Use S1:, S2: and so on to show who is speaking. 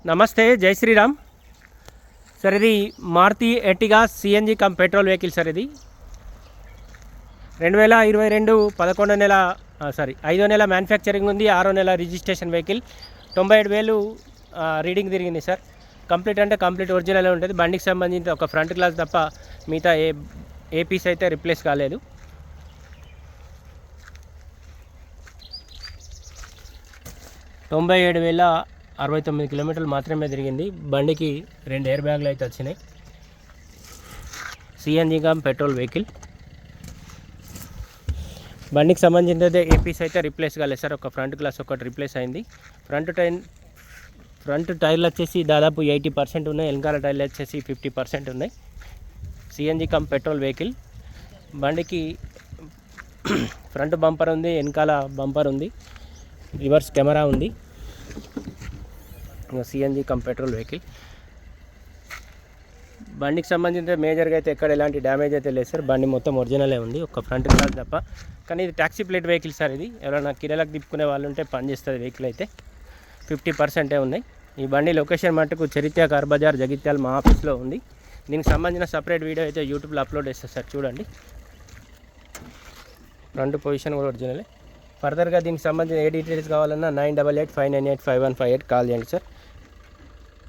S1: నమస్తే, జై శ్రీరామ్ సార్. ఇది Maruti Ertiga CNG cum petrol vehicle sir. ఇది 2022 5వ నెల మ్యానుఫ్యాక్చరింగ్ ఉంది, 6వ నెల రిజిస్ట్రేషన్ వెహికల్. 97,000 రీడింగ్ తిరిగింది సార్. కంప్లీట్ అంటే కంప్లీట్ ఒరిజినల్ ఉంటుంది. బండికి సంబంధించి ఒక ఫ్రంట్ గ్లాస్ తప్ప మిగతా ఏ పీస్ అయితే రిప్లేస్ కాలేదు. $97,069 కిలోమీటర్లు మాత్రమే తిరిగింది. బండికి 2 ఎయిర్ బ్యాగ్లు అయితే వచ్చినాయి. CNG cum petrol vehicle. బండికి సంబంధించిన అయితే ఏ పీస్ అయితే రిప్లేస్ కాలేదు సార్. ఒక ఫ్రంట్ గ్లాస్ ఒకటి రిప్లేస్ అయింది. ఫ్రంట్ టైర్లు వచ్చేసి దాదాపు 80% ఉన్నాయి. వెనకాల టైర్లు వచ్చేసి 50% ఉన్నాయి. CNG cum petrol vehicle. బండికి ఫ్రంట్ బంపర్ ఉంది, వెనకాల బంపర్ ఉంది, రివర్స్ కెమెరా ఉంది. CNG cum petrol vehicle. బండికి సంబంధించిన మేజర్గా అయితే ఎక్కడ ఎలాంటి డ్యామేజ్ అయితే లేదు సార్. బండి మొత్తం ఒరిజినలే ఉంది, ఒక ఫ్రంట్ గ్లాస్ తప్ప. కానీ ఇది ట్యాక్సీ ప్లేట్ వెహికల్ సార్. ఇది ఎవరైనా కిరాలకు తిప్పుకునే వాళ్ళు ఉంటే పనిచేస్తుంది వెహికల్ అయితే. 50% ఉన్నాయి. ఈ బండి లొకేషన్ మటుకు చరిత్ర కార్ బజార్, జగిత్యాల మా ఆఫీస్లో ఉంది. దీనికి సంబంధించిన సపరేట్ వీడియో అయితే యూట్యూబ్లో అప్లోడ్ చేస్తారు సార్, చూడండి. ఫ్రంట్ పొజిషన్ కూడా ఒరిజినలే. ఫర్దర్గా దీనికి సంబంధించిన ఏ డీటెయిల్స్ కావాలన్నా 9885985158 కాల్ చేయండి సార్.